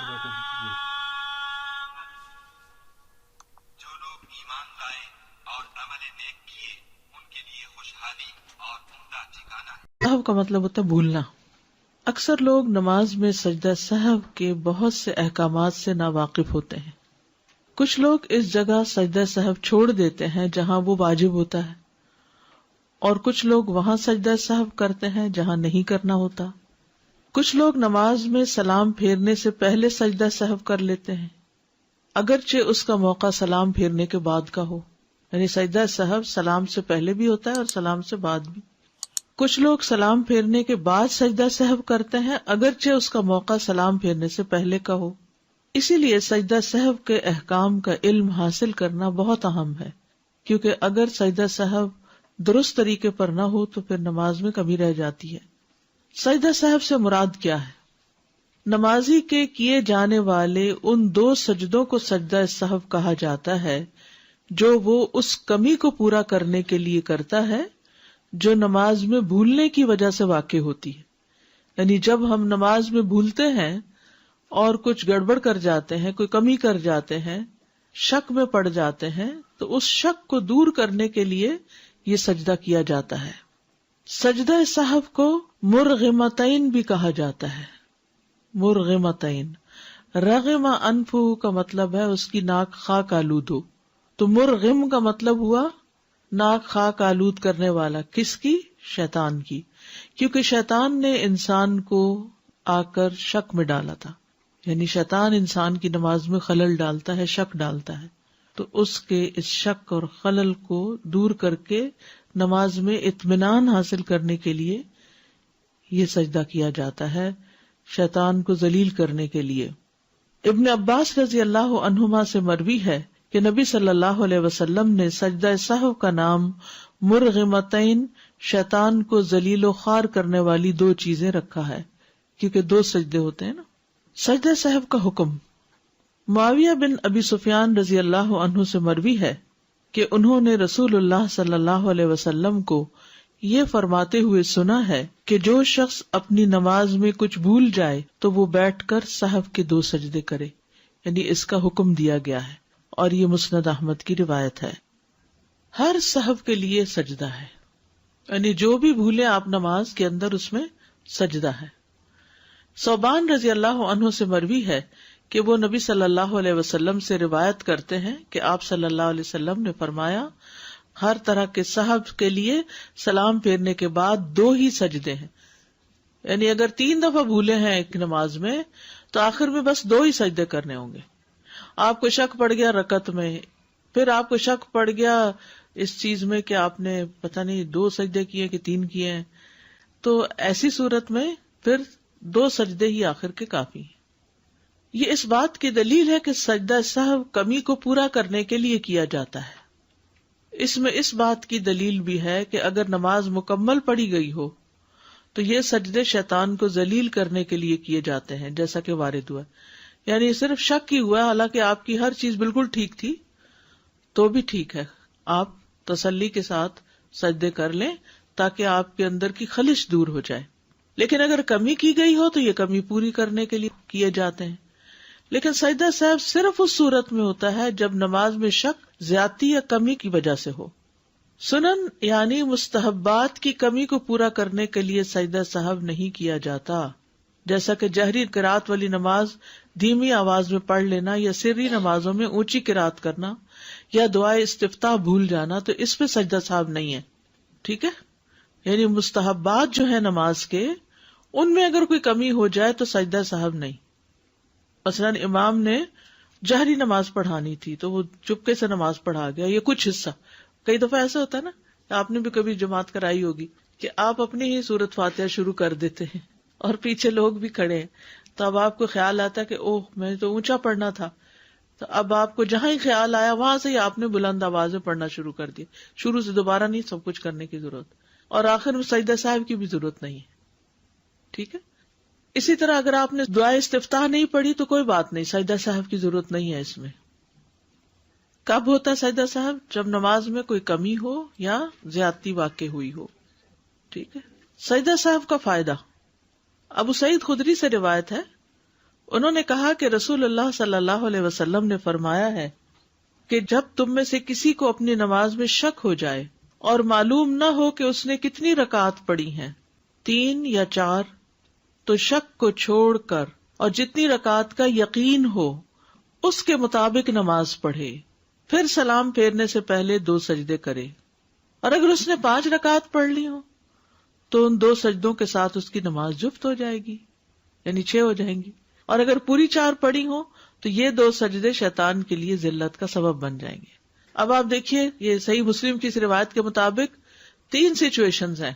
جو لوگ ایمان لائے اور عمل نیک کیے ان کے لیے خوشحالی اور عمدہ ٹھکانہ ہے۔ سہو کا مطلب ہوتا ہے بھولنا۔ اکثر لوگ نماز میں سجدہ سہو کے بہت سے احکامات سے ناواقف ہوتے ہیں۔ کچھ لوگ اس جگہ سجدہ سہو چھوڑ دیتے ہیں جہاں وہ واجب ہوتا ہے، اور کچھ لوگ وہاں سجدہ سہو کرتے ہیں جہاں نہیں کرنا ہوتا۔ کچھ لوگ نماز میں سلام پھیرنے سے پہلے سجدہ سہو کر لیتے ہیں، اگرچہ اس کا موقع سلام پھیرنے کے بعد کا ہو، یعنی سجدہ سہو سلام سے پہلے بھی ہوتا ہے اور سلام سے بعد بھی۔ کچھ لوگ سلام پھیرنے کے بعد سجدہ سہو کرتے ہیں، اگرچہ اس کا موقع سلام پھیرنے سے پہلے کا ہو۔ اسی لیے سجدہ سہو کے احکام کا علم حاصل کرنا بہت اہم ہے، کیونکہ اگر سجدہ سہو درست طریقے پر نہ ہو تو پھر نماز میں کمی رہ جاتی ہے۔ سجدہ سہو سے مراد کیا ہے؟ نمازی کے کیے جانے والے ان 2 سجدوں کو سجدہ سہو کہا جاتا ہے جو وہ اس کمی کو پورا کرنے کے لیے کرتا ہے جو نماز میں بھولنے کی وجہ سے واقع ہوتی ہے۔ یعنی جب ہم نماز میں بھولتے ہیں اور کچھ گڑبڑ کر جاتے ہیں، کوئی کمی کر جاتے ہیں، شک میں پڑ جاتے ہیں، تو اس شک کو دور کرنے کے لیے یہ سجدہ کیا جاتا ہے۔ سجدہ سہو کو مرغمتین بھی کہا جاتا ہے۔ مرغمتین، رغم انفہ کا مطلب ہے اس کی ناک خاک آلود ہو، تو مرغم کا مطلب ہوا ناک خاک آلود کرنے والا۔ کس کی؟ شیطان کی، کیونکہ شیطان نے انسان کو آ کر شک میں ڈالا تھا، یعنی شیطان انسان کی نماز میں خلل ڈالتا ہے، شک ڈالتا ہے، تو اس کے اس شک اور خلل کو دور کر کے نماز میں اطمینان حاصل کرنے کے لیے یہ سجدہ کیا جاتا ہے، شیطان کو ذلیل کرنے کے لیے۔ ابن عباس رضی اللہ عنہما سے مروی ہے کہ نبی صلی اللہ علیہ وسلم نے سجدہ سہو کا نام مرغمتین، شیطان کو ذلیل و خوار کرنے والی 2 چیزیں رکھا ہے، کیونکہ 2 سجدے ہوتے ہیں نا۔ سجدہ سہو کا حکم۔ معاویہ بن ابی سفیان رضی اللہ عنہ سے مروی ہے کہ انہوں نے رسول اللہ صلی اللہ علیہ وسلم کو یہ فرماتے ہوئے سنا ہے کہ جو شخص اپنی نماز میں کچھ بھول جائے تو وہ بیٹھ کر سہو کے 2 سجدے کرے، یعنی اس کا حکم دیا گیا ہے، اور یہ مسند احمد کی روایت ہے۔ ہر سہو کے لیے سجدہ ہے، یعنی جو بھی بھولے آپ نماز کے اندر اس میں سجدہ ہے۔ ثوبان رضی اللہ عنہ سے مروی ہے کہ وہ نبی صلی اللہ علیہ وسلم سے روایت کرتے ہیں کہ آپ صلی اللہ علیہ وسلم نے فرمایا، ہر طرح کے سہو کے لیے سلام پھیرنے کے بعد 2 ہی سجدے ہیں، یعنی اگر 3 دفعہ بھولے ہیں ایک نماز میں تو آخر میں بس 2 ہی سجدے کرنے ہوں گے۔ آپ کو شک پڑ گیا رکعت میں، پھر آپ کو شک پڑ گیا اس چیز میں کہ آپ نے پتہ نہیں 2 سجدے کیے کہ 3 کیے ہیں، تو ایسی صورت میں پھر 2 سجدے ہی آخر کے کافی ہیں۔ یہ اس بات کی دلیل ہے کہ سجدہ سہو کمی کو پورا کرنے کے لیے کیا جاتا ہے۔ اس میں اس بات کی دلیل بھی ہے کہ اگر نماز مکمل پڑھی گئی ہو تو یہ سجدے شیطان کو ذلیل کرنے کے لیے کیے جاتے ہیں، جیسا کہ وارد ہوا، یعنی صرف شک ہی ہوا، حالانکہ آپ کی ہر چیز بالکل ٹھیک تھی تو بھی ٹھیک ہے، آپ تسلی کے ساتھ سجدے کر لیں تاکہ آپ کے اندر کی خلش دور ہو جائے۔ لیکن اگر کمی کی گئی ہو تو یہ کمی پوری کرنے کے لیے کیے جاتے ہیں۔ لیکن سجدہ سہو صرف اس صورت میں ہوتا ہے جب نماز میں شک زیادتی یا کمی کی وجہ سے ہو۔ سنن یعنی مستحبات کی کمی کو پورا کرنے کے لیے سجدہ سہو نہیں کیا جاتا، جیسا کہ جہری قرات والی نماز دھیمی آواز میں پڑھ لینا یا سری نمازوں میں اونچی قرات کرنا یا دعائے استفتاح بھول جانا، تو اس پہ سجدہ سہو نہیں ہے، ٹھیک ہے؟ یعنی مستحبات جو ہے نماز کے، ان میں اگر کوئی کمی ہو جائے تو سجدہ سہو نہیں۔ مثلاً امام نے جہری نماز پڑھانی تھی تو وہ چپکے سے نماز پڑھا گیا، یہ کچھ حصہ۔ کئی دفعہ ایسا ہوتا ہے نا، آپ نے بھی کبھی جماعت کرائی ہوگی کہ آپ اپنی ہی سورت فاتحہ شروع کر دیتے ہیں اور پیچھے لوگ بھی کھڑے ہیں، تو اب آپ کو خیال آتا ہے کہ اوہ میں تو اونچا پڑھنا تھا، تو اب آپ کو جہاں ہی خیال آیا وہاں سے ہی آپ نے بلند آواز میں پڑھنا شروع کر دیا، شروع سے دوبارہ نہیں سب کچھ کرنے کی ضرورت، اور آخر میں سجدہ سہو کی بھی ضرورت نہیں ہے، ٹھیک ہے؟ اسی طرح اگر آپ نے دعائے استفتاح نہیں پڑھی تو کوئی بات نہیں، سجدہ سہو کی ضرورت نہیں ہے اس میں۔ کب ہوتا ہے سجدہ سہو؟ جب نماز میں کوئی کمی ہو یا زیادتی واقع ہوئی ہو، ٹھیک ہے؟ سجدہ سہو کا فائدہ ابو سعید خدری سے روایت ہے، انہوں نے کہا کہ رسول اللہ صلی اللہ علیہ وسلم نے فرمایا ہے کہ جب تم میں سے کسی کو اپنی نماز میں شک ہو جائے اور معلوم نہ ہو کہ اس نے کتنی رکعت پڑھی ہیں، 3 یا 4، تو شک کو چھوڑ کر اور جتنی رکعت کا یقین ہو اس کے مطابق نماز پڑھے، پھر سلام پھیرنے سے پہلے 2 سجدے کرے، اور اگر اس نے 5 رکعت پڑھ لی ہو تو ان 2 سجدوں کے ساتھ اس کی نماز جفت ہو جائے گی، یعنی 6 ہو جائیں گی، اور اگر پوری 4 پڑھی ہو تو یہ 2 سجدے شیطان کے لیے ذلت کا سبب بن جائیں گے۔ اب آپ دیکھیے، یہ صحیح مسلم کی اس روایت کے مطابق 3 سچویشنز ہیں،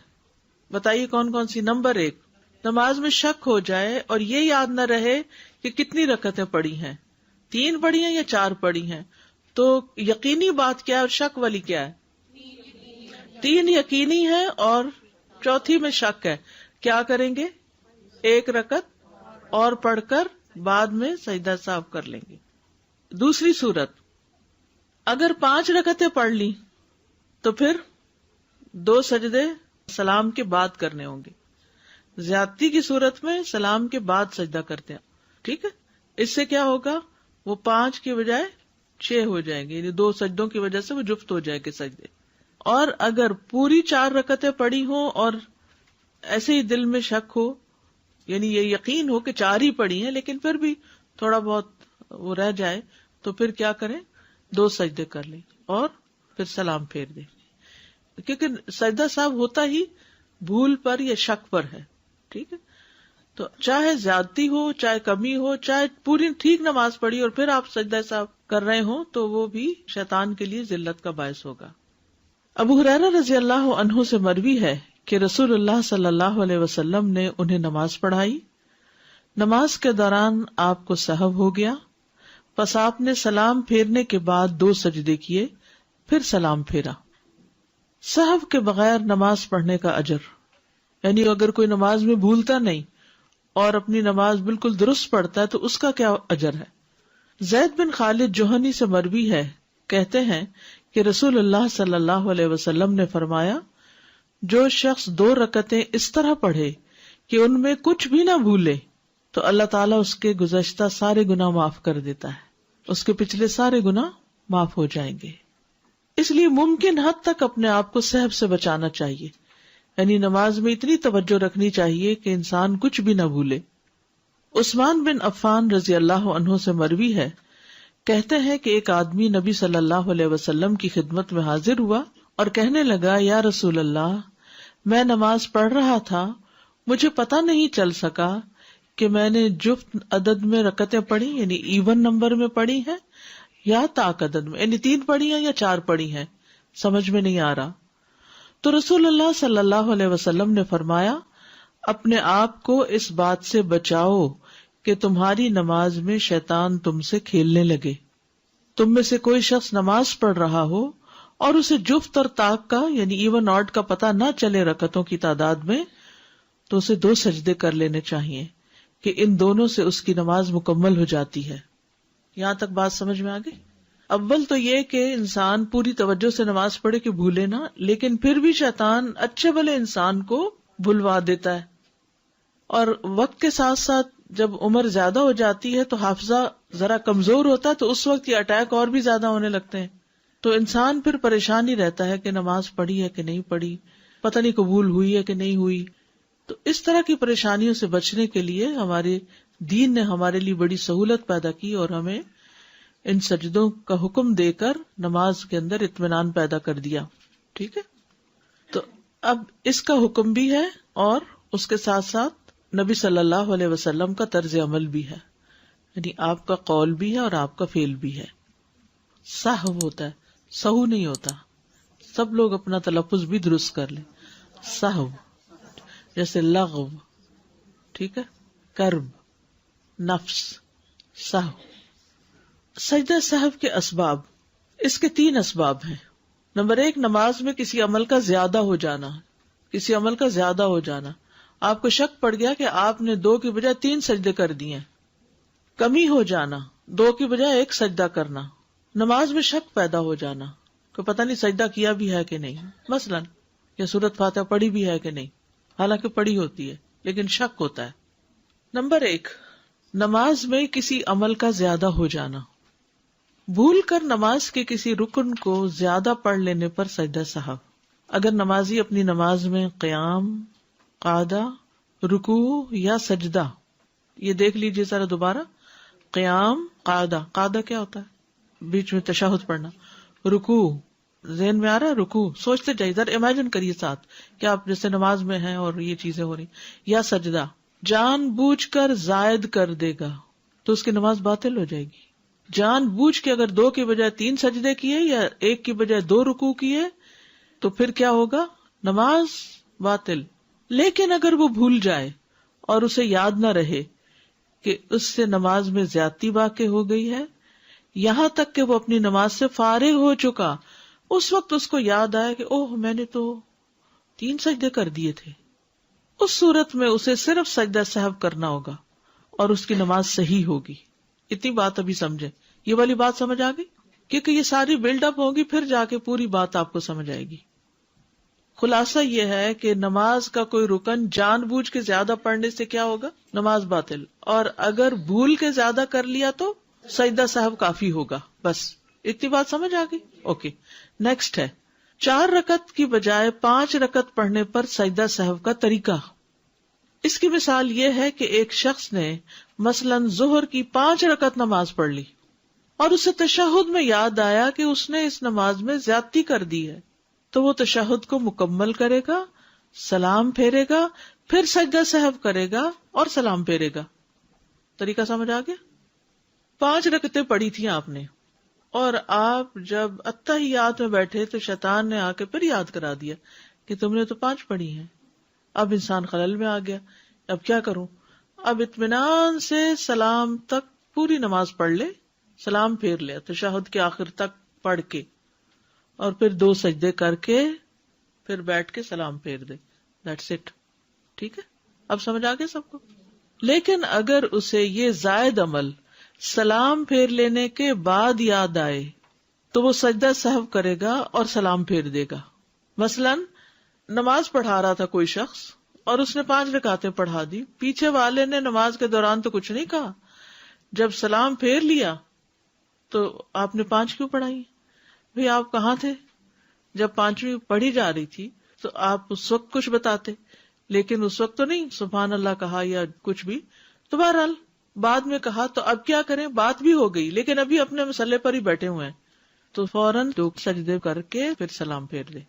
بتائیے کون کون سی۔ نمبر 1، نماز میں شک ہو جائے اور یہ یاد نہ رہے کہ کتنی رکعتیں پڑھی ہیں، 3 پڑھی ہیں یا 4 پڑھی ہیں، تو یقینی بات کیا ہے اور شک والی کیا ہے؟ 3 یقینی ہے اور چوتھی میں شک ہے۔ کیا کریں گے؟ 1 رکعت اور پڑھ کر بعد میں سجدہ سہو کر لیں گے۔ دوسری صورت، اگر 5 رکعتیں پڑھ لی تو پھر 2 سجدے سلام کے بعد کرنے ہوں گے۔ زیادتی کی صورت میں سلام کے بعد سجدہ کرتے ہیں، ٹھیک ہے؟ اس سے کیا ہوگا؟ وہ 5 کی بجائے 6 ہو جائیں گے، یعنی 2 سجدوں کی وجہ سے وہ جفت ہو جائے گے سجدے۔ اور اگر پوری 4 رکعتیں پڑھی ہوں اور ایسے ہی دل میں شک ہو، یعنی یہ یقین ہو کہ 4 ہی پڑھی ہیں لیکن پھر بھی تھوڑا بہت وہ رہ جائے، تو پھر کیا کریں؟ 2 سجدے کر لیں اور پھر سلام پھیر دیں، کیونکہ سجدہ صاحب ہوتا ہی بھول پر یا شک پر ہے، ٹھیک ہے؟ تو چاہے زیادتی ہو، چاہے کمی ہو، چاہے پوری ٹھیک نماز پڑھی اور پھر آپ سجدہ صاحب کر رہے ہوں، تو وہ بھی شیطان کے لیے ذلت کا باعث ہوگا۔ ابو ہریرہ رضی اللہ عنہ سے مروی ہے کہ رسول اللہ صلی اللہ علیہ وسلم نے انہیں نماز پڑھائی، نماز کے دوران آپ کو سہو ہو گیا، پس آپ نے سلام پھیرنے کے بعد 2 سجدے کیے، پھر سلام پھیرا۔ سہو کے بغیر نماز پڑھنے کا اجر، یعنی اگر کوئی نماز میں بھولتا نہیں اور اپنی نماز بالکل درست پڑھتا ہے تو اس کا کیا اجر ہے؟ زید بن خالد جوہنی سے مروی ہے، کہتے ہیں کہ رسول اللہ صلی اللہ علیہ وسلم نے فرمایا، جو شخص 2 رکعتیں اس طرح پڑھے کہ ان میں کچھ بھی نہ بھولے تو اللہ تعالیٰ اس کے گزشتہ سارے گناہ معاف کر دیتا ہے، اس کے پچھلے سارے گناہ معاف ہو جائیں گے۔ اس لیے ممکن حد تک اپنے آپ کو سہو سے بچانا چاہیے، یعنی نماز میں اتنی توجہ رکھنی چاہیے کہ انسان کچھ بھی نہ بھولے۔ عثمان بن عفان رضی اللہ عنہ سے مروی ہے، کہتے ہیں کہ ایک آدمی نبی صلی اللہ علیہ وسلم کی خدمت میں حاضر ہوا اور کہنے لگا، یا رسول اللہ، میں نماز پڑھ رہا تھا، مجھے پتہ نہیں چل سکا کہ میں نے جفت عدد میں رکعتیں پڑھی، یعنی ایون نمبر میں پڑھی ہیں یا طاق عدد میں، یعنی 3 پڑھی ہیں یا 4 پڑھی ہیں، سمجھ میں نہیں آ رہا۔ تو رسول اللہ صلی اللہ علیہ وسلم نے فرمایا، اپنے آپ کو اس بات سے بچاؤ کہ تمہاری نماز میں شیطان تم سے کھیلنے لگے۔ تم میں سے کوئی شخص نماز پڑھ رہا ہو اور اسے جفت اور طاق کا یعنی ایون آڈ کا پتہ نہ چلے رکعتوں کی تعداد میں، تو اسے 2 سجدے کر لینے چاہیے کہ ان دونوں سے اس کی نماز مکمل ہو جاتی ہے۔ یہاں تک بات سمجھ میں آ گئی؟ اول تو یہ کہ انسان پوری توجہ سے نماز پڑھے کہ بھولے نہ، لیکن پھر بھی شیطان اچھے بھلے انسان کو بھلوا دیتا ہے، اور وقت کے ساتھ ساتھ جب عمر زیادہ ہو جاتی ہے تو حافظہ ذرا کمزور ہوتا ہے، تو اس وقت یہ اٹیک اور بھی زیادہ ہونے لگتے ہیں، تو انسان پھر پریشان ہی رہتا ہے کہ نماز پڑھی ہے کہ نہیں پڑھی، پتہ نہیں قبول ہوئی ہے کہ نہیں ہوئی۔ تو اس طرح کی پریشانیوں سے بچنے کے لیے ہمارے دین نے ہمارے لیے بڑی سہولت پیدا کی اور ہمیں ان سجدوں کا حکم دے کر نماز کے اندر اطمینان پیدا کر دیا، ٹھیک ہے؟ تو اب اس کا حکم بھی ہے اور اس کے ساتھ ساتھ نبی صلی اللہ علیہ وسلم کا طرز عمل بھی ہے، یعنی آپ کا قول بھی ہے اور آپ کا فعل بھی ہے۔ سہو ہوتا ہے، سہو نہیں ہوتا، سب لوگ اپنا تلفظ بھی درست کر لیں۔ سہو جیسے لغو، ٹھیک ہے، کرب، نفس، سہو۔ سجدہ سہو کے اسباب، اس کے 3 اسباب ہیں۔ نمبر 1، نماز میں کسی عمل کا زیادہ ہو جانا، کسی عمل کا زیادہ ہو جانا۔ آپ کو شک پڑ گیا کہ آپ نے 2 کی بجائے 3 سجدے کر دیے۔ کمی ہو جانا، 2 کی بجائے 1 سجدہ کرنا۔ نماز میں شک پیدا ہو جانا کہ پتہ نہیں سجدہ کیا بھی ہے کہ نہیں، مثلا یا سورۃ فاتحہ پڑھی بھی ہے کہ نہیں، حالانکہ پڑھی ہوتی ہے لیکن شک ہوتا ہے۔ نمبر 1، نماز میں کسی عمل کا زیادہ ہو جانا، بھول کر نماز کے کسی رکن کو زیادہ پڑھ لینے پر سجدہ سہو۔ اگر نمازی اپنی نماز میں قیام، قعدہ، رکوع یا سجدہ، یہ دیکھ لیجیے ذرا دوبارہ، قیام، قعدہ، قعدہ کیا ہوتا ہے؟ بیچ میں تشہد پڑھنا، رکوع، ذہن میں آ رہا ہے رکوع، سوچتے جائیے ذرا، امیجن کریے ساتھ کہ آپ جیسے نماز میں ہیں اور یہ چیزیں ہو رہی، یا سجدہ جان بوجھ کر زائد کر دے گا تو اس کی نماز باطل ہو جائے گی۔ جان بوجھ کے اگر 2 کی بجائے 3 سجدے کیے یا 1 کی بجائے 2 رکوع کیے تو پھر کیا ہوگا؟ نماز باطل۔ لیکن اگر وہ بھول جائے اور اسے یاد نہ رہے کہ اس سے نماز میں زیادتی واقع ہو گئی ہے، یہاں تک کہ وہ اپنی نماز سے فارغ ہو چکا، اس وقت اس کو یاد آیا کہ اوہ میں نے تو 3 سجدے کر دیے تھے، اس صورت میں اسے صرف سجدہ سہو کرنا ہوگا اور اس کی نماز صحیح ہوگی۔ اتنی بات ابھی سمجھے، یہ والی بات سمجھ آ گئی؟ کیونکہ یہ ساری بلڈ اپ ہوگی، پھر جا کے پوری بات آپ کو سمجھ آئے گی۔ خلاصہ یہ ہے کہ نماز کا کوئی رکن جان بوجھ کے زیادہ پڑھنے سے کیا ہوگا؟ نماز باطل، اور اگر بھول کے زیادہ کر لیا تو سجدہ سہو کافی ہوگا۔ بس اتنی بات سمجھ آ گئی؟ اوکے، نیکسٹ ہے 4 رکعت کی بجائے 5 رکعت پڑھنے پر سجدہ سہو کا طریقہ۔ اس کی مثال یہ ہے کہ ایک شخص نے مثلاً ظہر کی 5 رکعت نماز پڑھ لی اور اسے تشہد میں یاد آیا کہ اس نے اس نماز میں زیادتی کر دی ہے، تو وہ تشہد کو مکمل کرے گا، سلام پھیرے گا، پھر سجدہ سہو کرے گا اور سلام پھیرے گا۔ طریقہ سمجھ آ گیا؟ 5 رکعتیں پڑھی تھیں آپ نے، اور آپ جب اتحیات میں بیٹھے تو شیطان نے آ کے پھر یاد کرا دیا کہ تم نے تو 5 پڑھی ہیں۔ اب انسان خلل میں آ گیا، اب کیا کروں؟ اب اطمینان سے سلام تک پوری نماز پڑھ لے، سلام پھیر لے تشہد کے آخر تک پڑھ کے، اور پھر 2 سجدے کر کے پھر بیٹھ کے سلام پھیر دے، دیٹس اٹ۔ ٹھیک ہے، اب سمجھ آ گیا سب کو؟ لیکن اگر اسے یہ زائد عمل سلام پھیر لینے کے بعد یاد آئے تو وہ سجدہ سہو کرے گا اور سلام پھیر دے گا۔ مثلاً نماز پڑھا رہا تھا کوئی شخص اور اس نے 5 رکعتیں پڑھا دی، پیچھے والے نے نماز کے دوران تو کچھ نہیں کہا، جب سلام پھیر لیا تو آپ نے 5 کیوں پڑھائی؟ بھئی آپ کہاں تھے جب 5ویں پڑھی جا رہی تھی؟ تو آپ اس وقت کچھ بتاتے، لیکن اس وقت تو نہیں سبحان اللہ کہا یا کچھ بھی، تو بہرحال بعد میں کہا، تو اب کیا کریں؟ بات بھی ہو گئی لیکن ابھی اپنے مسئلے پر ہی بیٹھے ہوئے ہیں، تو فوراً 2 سجدے کر کے پھر سلام پھیر دے،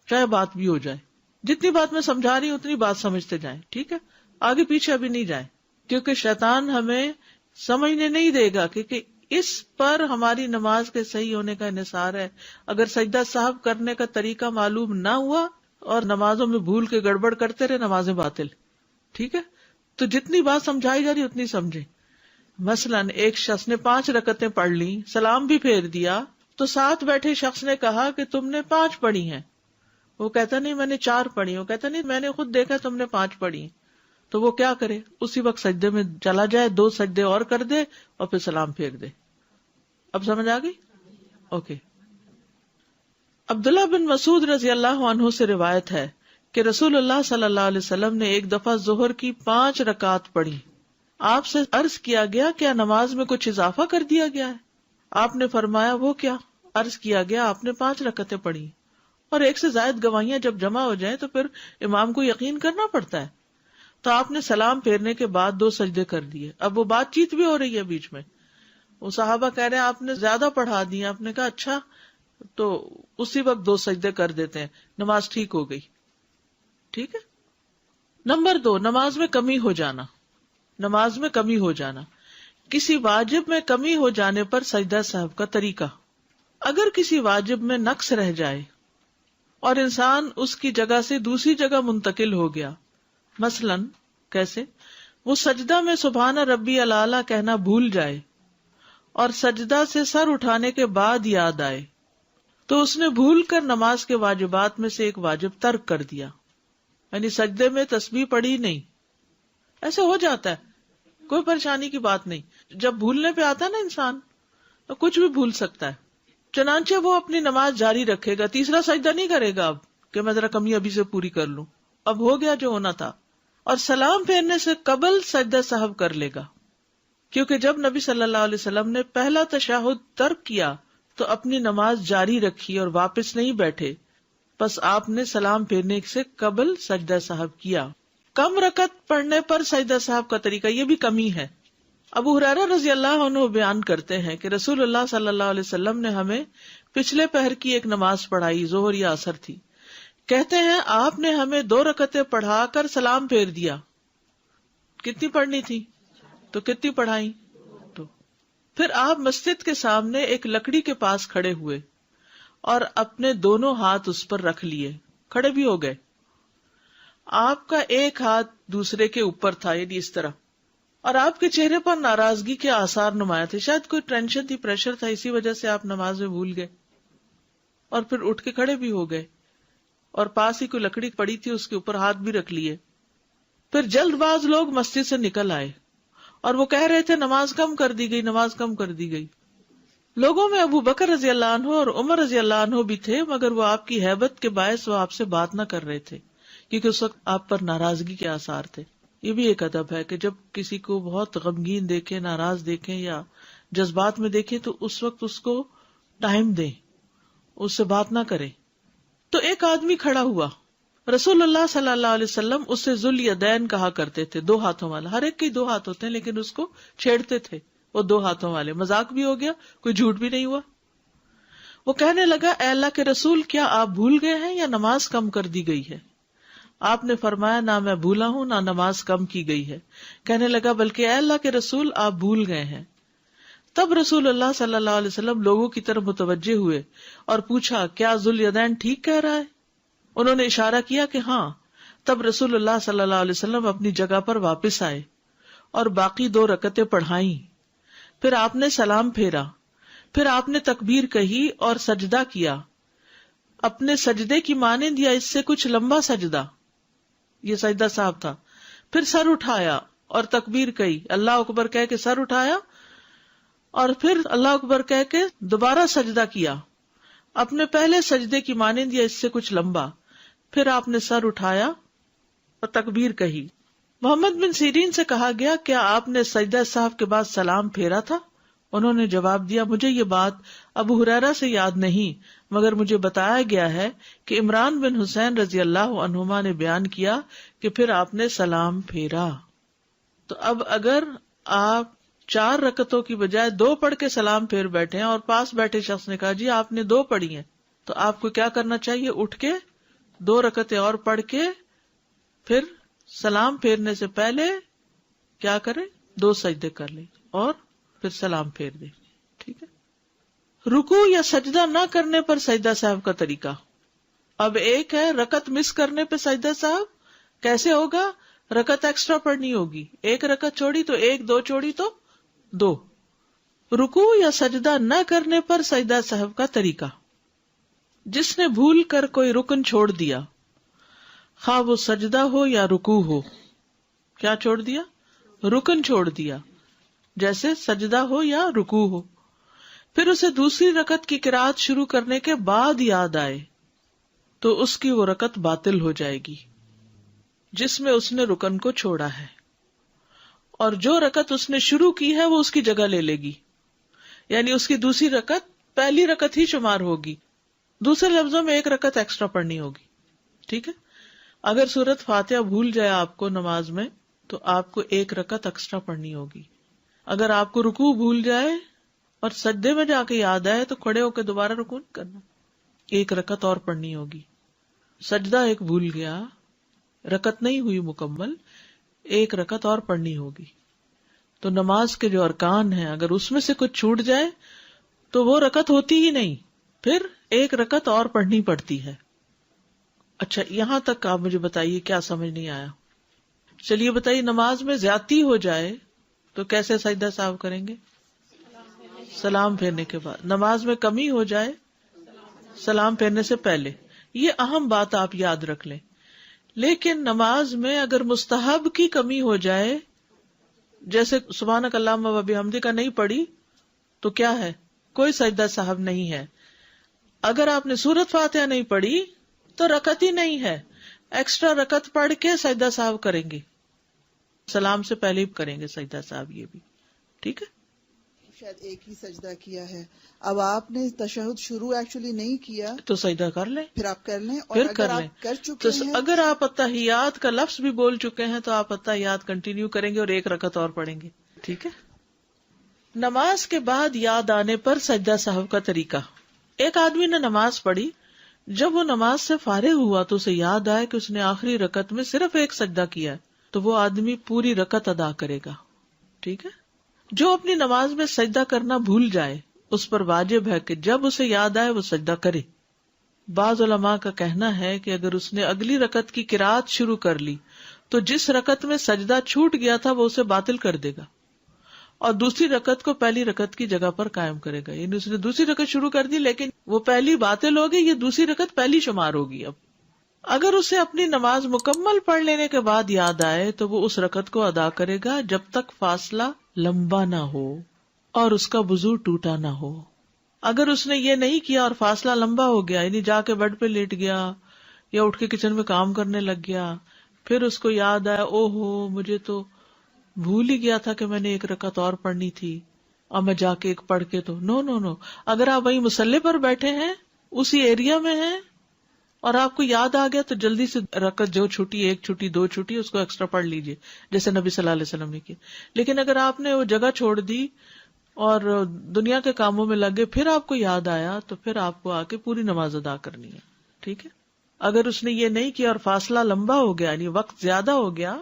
چاہے بات بھی ہو جائے۔ جتنی بات میں سمجھا رہی ہوں اتنی بات سمجھتے جائیں، ٹھیک ہے؟ آگے پیچھے ابھی نہیں جائیں، کیونکہ شیطان ہمیں سمجھنے نہیں دے گا، کیونکہ اس پر ہماری نماز کے صحیح ہونے کا انحصار ہے۔ اگر سجدہ سہو کرنے کا طریقہ معلوم نہ ہوا اور نمازوں میں بھول کے گڑبڑ کرتے رہے، نمازیں باطل۔ ٹھیک ہے، تو جتنی بات سمجھائی جا رہی اتنی سمجھیں۔ مثلاً ایک شخص نے 5 رکعتیں پڑھ لی، سلام بھی پھیر دیا، تو ساتھ بیٹھے شخص نے کہا کہ تم نے 5 پڑھی ہیں، وہ کہتا نہیں میں نے 4 پڑھی، وہ کہتا نہیں میں نے خود دیکھا تم نے 5 پڑھی، تو وہ کیا کرے؟ اسی وقت سجدے میں چلا جائے، 2 سجدے اور کر دے اور پھر سلام پھیر دے۔ اب سمجھ آ گئی؟ اوکے۔ عبداللہ بن مسعود رضی اللہ عنہ سے روایت ہے کہ رسول اللہ صلی اللہ علیہ وسلم نے ایک دفعہ ظہر کی 5 رکعت پڑھی۔ آپ سے عرض کیا گیا کیا نماز میں کچھ اضافہ کر دیا گیا ہے؟ آپ نے فرمایا وہ کیا؟ عرض کیا گیا آپ نے 5 رکعتیں پڑھی، اور 1 سے زائد گواہیاں جب جمع ہو جائیں تو پھر امام کو یقین کرنا پڑتا ہے۔ تو آپ نے سلام پھیرنے کے بعد 2 سجدے کر دیے۔ اب وہ بات چیت بھی ہو رہی ہے بیچ میں، وہ صحابہ کہہ رہے ہیں آپ نے زیادہ پڑھا دی، آپ نے کہا اچھا، تو اسی وقت 2 سجدے کر دیتے ہیں، نماز ٹھیک ہو گئی۔ ٹھیک ہے۔ نمبر 2، نماز میں کمی ہو جانا۔ نماز میں کمی ہو جانا، کسی واجب میں کمی ہو جانے پر سجدہ سہو کا طریقہ۔ اگر کسی واجب میں نقص رہ جائے اور انسان اس کی جگہ سے دوسری جگہ منتقل ہو گیا، مثلاً کیسے؟ وہ سجدہ میں سبحان ربی الاعلیٰ کہنا بھول جائے اور سجدہ سے سر اٹھانے کے بعد یاد آئے، تو اس نے بھول کر نماز کے واجبات میں سے ایک واجب ترک کر دیا، یعنی سجدے میں تسبیح پڑھی نہیں۔ ایسے ہو جاتا ہے، کوئی پریشانی کی بات نہیں، جب بھولنے پہ آتا ہے نا انسان تو کچھ بھی بھول سکتا ہے، چنانچہ وہ اپنی نماز جاری رکھے گا، تیسرا سجدہ نہیں کرے گا اب کہ میں ذرا کمی ابھی سے پوری کر لوں، اب ہو گیا جو ہونا تھا، اور سلام پھیرنے سے قبل سجدہ سہو کر لے گا۔ کیونکہ جب نبی صلی اللہ علیہ وسلم نے پہلا تشہد ترک کیا تو اپنی نماز جاری رکھی اور واپس نہیں بیٹھے، پس آپ نے سلام پھیرنے سے قبل سجدہ سہو کیا۔ کم رکعت پڑھنے پر سجدہ سہو کا طریقہ، یہ بھی کمی ہے۔ ابو ہریرہ رضی اللہ عنہ بیان کرتے ہیں کہ رسول اللہ صلی اللہ علیہ وسلم نے ہمیں پچھلے پہر کی ایک نماز پڑھائی، ظہر یا عصر تھی۔ کہتے ہیں آپ نے ہمیں 2 رکعتیں پڑھا کر سلام پھیر دیا۔ کتنی پڑھنی تھی؟ تو کتنی پڑھائی؟ 2۔ پھر آپ مسجد کے سامنے ایک لکڑی کے پاس کھڑے ہوئے اور اپنے دونوں ہاتھ اس پر رکھ لیے، کھڑے بھی ہو گئے۔ آپ کا ایک ہاتھ دوسرے کے اوپر تھا، یعنی اس طرح، اور آپ کے چہرے پر ناراضگی کے آثار نمایاں تھے۔ شاید کوئی ٹینشن تھی، پریشر تھا، اسی وجہ سے آپ نماز میں بھول گئے اور پھر اٹھ کے کھڑے بھی ہو گئے، اور پاس ہی کوئی لکڑی پڑی تھی، اس کے اوپر ہاتھ بھی رکھ لیے۔ پھر جلد باز لوگ مسجد سے نکل آئے اور وہ کہہ رہے تھے نماز کم کر دی گئی، نماز کم کر دی گئی۔ لوگوں میں ابو بکر رضی اللہ عنہ اور عمر رضی اللہ عنہ بھی تھے، مگر وہ آپ کی ہیبت کے باعث وہ آپ سے بات نہ کر رہے تھے، کیونکہ اس وقت آپ پر ناراضگی کے آثار تھے۔ یہ بھی ایک ادب ہے کہ جب کسی کو بہت غمگین دیکھیں، ناراض دیکھیں یا جذبات میں دیکھیں تو اس وقت اس کو ٹائم دیں، اس سے بات نہ کریں۔ تو ایک آدمی کھڑا ہوا، رسول اللہ صلی اللہ علیہ وسلم اسے ذوالیدین کہا کرتے تھے، 2 ہاتھوں والا۔ ہر ایک کے 2 ہاتھ ہوتے ہیں لیکن اس کو چھیڑتے تھے، وہ 2 ہاتھوں والے۔ مذاق بھی ہو گیا، کوئی جھوٹ بھی نہیں ہوا۔ وہ کہنے لگا، اے اللہ کے رسول، کیا آپ بھول گئے ہیں یا نماز کم کر دی گئی ہے؟ آپ نے فرمایا، نہ میں بھولا ہوں نہ نماز کم کی گئی ہے۔ کہنے لگا، بلکہ اے اللہ کے رسول، آپ بھول گئے ہیں۔ تب رسول اللہ صلی اللہ علیہ وسلم لوگوں کی طرف متوجہ ہوئے اور پوچھا، کیا ذوالیدین ٹھیک کہہ رہا ہے؟ انہوں نے اشارہ کیا کہ ہاں۔ تب رسول اللہ صلی اللہ علیہ وسلم اپنی جگہ پر واپس آئے اور باقی 2 رکعتیں پڑھائیں۔ پھر آپ نے سلام پھیرا، پھر آپ نے تکبیر کہی اور سجدہ کیا، اپنے سجدے کی مانند یا اس سے کچھ لمبا سجدہ، یہ سجدہ صاحب تھا۔ پھر سر اٹھایا اور تکبیر کہی، اللہ اکبر کہہ کے سر اٹھایا اور پھر اللہ اکبر کہہ کے دوبارہ سجدہ کیا، اپنے پہلے سجدے کی مانند یا اس سے کچھ لمبا۔ پھر آپ نے سر اٹھایا اور تکبیر کہی۔ محمد بن سیرین سے کہا گیا، کیا آپ نے سجدہ صاحب کے بعد سلام پھیرا تھا؟ انہوں نے جواب دیا، مجھے یہ بات ابو ہریرہ سے یاد نہیں، مگر مجھے بتایا گیا ہے کہ عمران بن حسین رضی اللہ عنہما نے بیان کیا کہ پھر آپ نے سلام پھیرا۔ تو اب اگر آپ 4 رکعتوں کی بجائے 2 پڑھ کے سلام پھیر بیٹھے ہیں اور پاس بیٹھے شخص نے کہا جی آپ نے 2 پڑھی ہیں، تو آپ کو کیا کرنا چاہیے؟ اٹھ کے 2 رکعتیں اور پڑھ کے پھر سلام پھیرنے سے پہلے کیا کریں؟ 2 سجدے کر لیں اور پھر سلام پھیر دیں۔ ٹھیک ہے۔ رکوع یا سجدہ نہ کرنے پر سجدہ صاحب کا طریقہ۔ اب ایک ہے رکعت مس کرنے پہ سجدہ صاحب، کیسے ہوگا؟ رکعت ایکسٹرا پڑھنی ہوگی، 1 رکعت چھوڑی تو 1، 2 چھوڑی تو 2۔ رکوع یا سجدہ نہ کرنے پر سجدہ صاحب کا طریقہ، جس نے بھول کر کوئی رکن چھوڑ دیا، خواہ وہ سجدہ ہو یا رکوع ہو۔ کیا چھوڑ دیا؟ رکن چھوڑ دیا، جیسے سجدہ ہو یا رکوع ہو۔ پھر اسے دوسری رکعت کی قرات شروع کرنے کے بعد یاد آئے تو اس کی وہ رکعت باطل ہو جائے گی جس میں اس نے رکن کو چھوڑا ہے، اور جو رکعت اس نے شروع کی ہے وہ اس کی جگہ لے لے گی، یعنی اس کی دوسری رکعت پہلی رکعت ہی شمار ہوگی، دوسرے لفظوں میں 1 رکعت ایکسٹرا پڑھنی ہوگی۔ ٹھیک ہے۔ اگر سورۃ فاتحہ بھول جائے آپ کو نماز میں تو آپ کو 1 رکعت ایکسٹرا پڑھنی ہوگی۔ اگر آپ کو رکوع بھول جائے اور سجدے میں جا کے یاد آئے تو کھڑے ہو کے دوبارہ رکوع نہیں کرنا، 1 رکعت اور پڑھنی ہوگی۔ سجدہ ایک بھول گیا، رکعت نہیں ہوئی مکمل، 1 رکعت اور پڑھنی ہوگی۔ تو نماز کے جو ارکان ہیں اگر اس میں سے کچھ چھوٹ جائے تو وہ رکعت ہوتی ہی نہیں، پھر 1 رکعت اور پڑھنی پڑتی ہے۔ اچھا، یہاں تک آپ مجھے بتائیے کیا سمجھ نہیں آیا؟ چلیے بتائیے، نماز میں زیادتی ہو جائے تو کیسے سجدہ صاحب کریں گے؟ سلام پھیرنے کے بعد۔ نماز میں کمی ہو جائے سلام پھیرنے سے پہلے۔ یہ اہم بات آپ یاد رکھ لیں۔ لیکن نماز میں اگر مستحب کی کمی ہو جائے، جیسے سبحانک اللہم و بحمدک نہیں پڑھی تو کیا ہے؟ کوئی سجدہ صاحب نہیں ہے۔ اگر آپ نے سورۃ فاتحہ نہیں پڑھی تو رکعت ہی نہیں ہے، ایکسٹرا رکعت پڑھ کے سجدہ صاحب کریں گے، سلام سے پہلے ہی کریں گے سجدہ صاحب، یہ بھی ٹھیک ہے. شاید ایک ہی سجدہ کیا ہے. اب آپ نے تشہد شروع ایکچولی نہیں کیا تو سجدہ کر لیں, پھر آپ کر لیں, اور پھر اگر کر لیں. آپ کر تو چکے ہیں اگر آپ اتحیات کا لفظ بھی بول چکے ہیں تو آپ اتحیات کنٹینیو کریں گے اور ایک رکعت اور پڑھیں گے. ٹھیک ہے. نماز کے بعد یاد آنے پر سجدہ سہو کا طریقہ. ایک آدمی نے نماز پڑھی, جب وہ نماز سے فارغ ہوا تو اسے یاد آیا کہ اس نے آخری رکعت میں صرف ایک سجدہ کیا ہے, تو وہ آدمی پوری رکعت ادا کرے گا. ٹھیک ہے. جو اپنی نماز میں سجدہ کرنا بھول جائے اس پر واجب ہے کہ جب اسے یاد آئے وہ سجدہ کرے. بعض علماء کا کہنا ہے کہ اگر اس نے اگلی رکعت کی قرات شروع کر لی تو جس رکعت میں سجدہ چھوٹ گیا تھا وہ اسے باطل کر دے گا اور دوسری رکعت کو پہلی رکعت کی جگہ پر قائم کرے گا. یعنی اس نے دوسری رکعت شروع کر دی لیکن وہ پہلی باطل ہوگی, یہ دوسری رکعت پہلی شمار ہوگی. اب اگر اسے اپنی نماز مکمل پڑھ لینے کے بعد یاد آئے تو وہ اس رکعت کو ادا کرے گا جب تک فاصلہ لمبا نہ ہو اور اس کا وضو ٹوٹا نہ ہو. اگر اس نے یہ نہیں کیا اور فاصلہ لمبا ہو گیا, یعنی جا کے بیڈ پہ لیٹ گیا یا اٹھ کے کچن میں کام کرنے لگ گیا, پھر اس کو یاد آیا او ہو مجھے تو بھول ہی گیا تھا کہ میں نے ایک رکعت اور پڑھنی تھی اور میں جا کے ایک پڑھ کے, تو نو. اگر آپ وہیں مصلی پر بیٹھے ہیں, اسی ایریا میں ہیں اور آپ کو یاد آ گیا تو جلدی سے رکعت جو چھوٹی, ایک چھوٹی, دو چھوٹی, اس کو ایکسٹرا پڑھ لیجئے جیسے نبی صلی اللہ علیہ وسلم نے کیا. لیکن اگر آپ نے وہ جگہ چھوڑ دی اور دنیا کے کاموں میں لگے, پھر آپ کو یاد آیا تو پھر آپ کو آ کے پوری نماز ادا کرنی ہے. ٹھیک ہے. اگر اس نے یہ نہیں کیا اور فاصلہ لمبا ہو گیا یعنی وقت زیادہ ہو گیا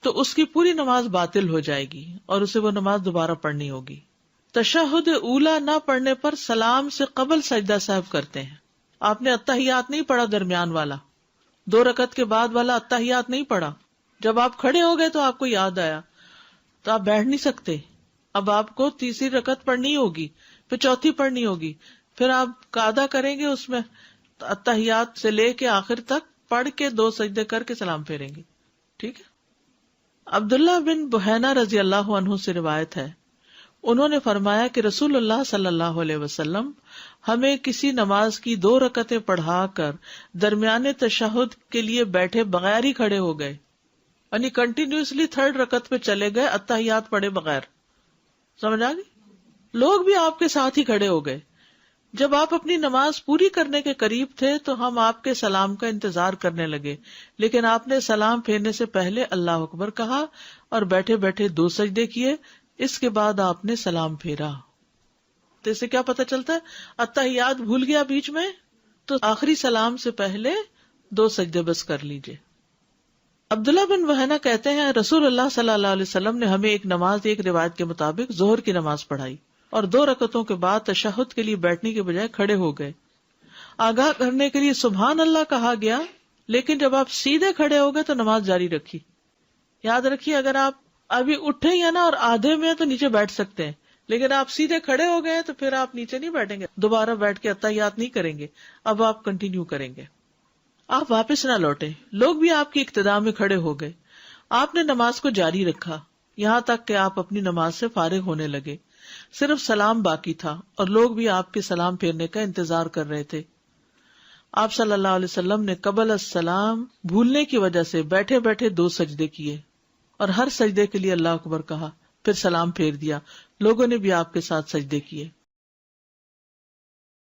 تو اس کی پوری نماز باطل ہو جائے گی اور اسے وہ نماز دوبارہ پڑھنی ہوگی. تشہد اولا نہ پڑھنے پر سلام سے قبل سجدہ سہو کرتے ہیں. آپ نے اتحیات نہیں پڑھا, درمیان والا 2 رکعت کے بعد والا اتحیات نہیں پڑھا. جب آپ کھڑے ہو گئے تو آپ کو یاد آیا تو آپ بیٹھ نہیں سکتے. اب آپ کو تیسری رکعت پڑھنی ہوگی, پھر چوتھی پڑھنی ہوگی, پھر آپ قاعدہ کریں گے اس میں اتحیات سے لے کے آخر تک پڑھ کے 2 سجدے کر کے سلام پھیریں گے. ٹھیک ہے. عبداللہ بن بحینہ رضی اللہ عنہ سے روایت ہے, انہوں نے فرمایا کہ رسول اللہ صلی اللہ علیہ وسلم ہمیں کسی نماز کی 2 رکعتیں پڑھا کر درمیانے تشہد کے لیے بیٹھے بغیر ہی کھڑے ہو گئے, یعنی کنٹینیوسلی 3rd رکعت پہ چلے گئے اتحیات پڑھے بغیر. سمجھ آ گئی؟ لوگ بھی آپ کے ساتھ ہی کھڑے ہو گئے. جب آپ اپنی نماز پوری کرنے کے قریب تھے تو ہم آپ کے سلام کا انتظار کرنے لگے, لیکن آپ نے سلام پھیرنے سے پہلے اللہ اکبر کہا اور بیٹھے بیٹھے 2 سجدے کیے, اس کے بعد آپ نے سلام پھیرا. تو اس سے کیا پتہ چلتا ہے, اتحیات بھول گیا بیچ میں تو آخری سلام سے پہلے 2 سجدے بس کر لیجئے. عبداللہ بن بحینہ کہتے ہیں رسول اللہ صلی اللہ علیہ وسلم نے ہمیں ایک نماز ایک روایت کے مطابق ظہر کی نماز پڑھائی اور 2 رکعتوں کے بعد تشہد کے لیے بیٹھنے کے بجائے کھڑے ہو گئے. آگاہ کرنے کے لیے سبحان اللہ کہا گیا, لیکن جب آپ سیدھے کھڑے ہو گئے تو نماز جاری رکھی. یاد رکھیے اگر آپ ابھی اٹھے ہی ہیں نا اور آدھے میں تو نیچے بیٹھ سکتے ہیں, لیکن آپ سیدھے کھڑے ہو گئے تو پھر آپ نیچے نہیں بیٹھیں گے, دوبارہ بیٹھ کے اتحیات نہیں کریں گے, اب آپ کنٹینیو کریں گے. آپ واپس نہ لوٹیں. لوگ بھی آپ کی اقتداء میں کھڑے ہو گئے. آپ نے نماز کو جاری رکھا یہاں تک کہ آپ اپنی نماز سے فارغ ہونے لگے. صرف سلام باقی تھا اور لوگ بھی آپ کے سلام پھیرنے کا انتظار کر رہے تھے. آپ صلی اللہ علیہ وسلم نے قبل السلام بھولنے کی وجہ سے بیٹھے بیٹھے 2 سجدے کیے اور ہر سجدے کے لیے اللہ اکبر کہا, پھر سلام پھیر دیا. لوگوں نے بھی آپ کے ساتھ سجدے کیے.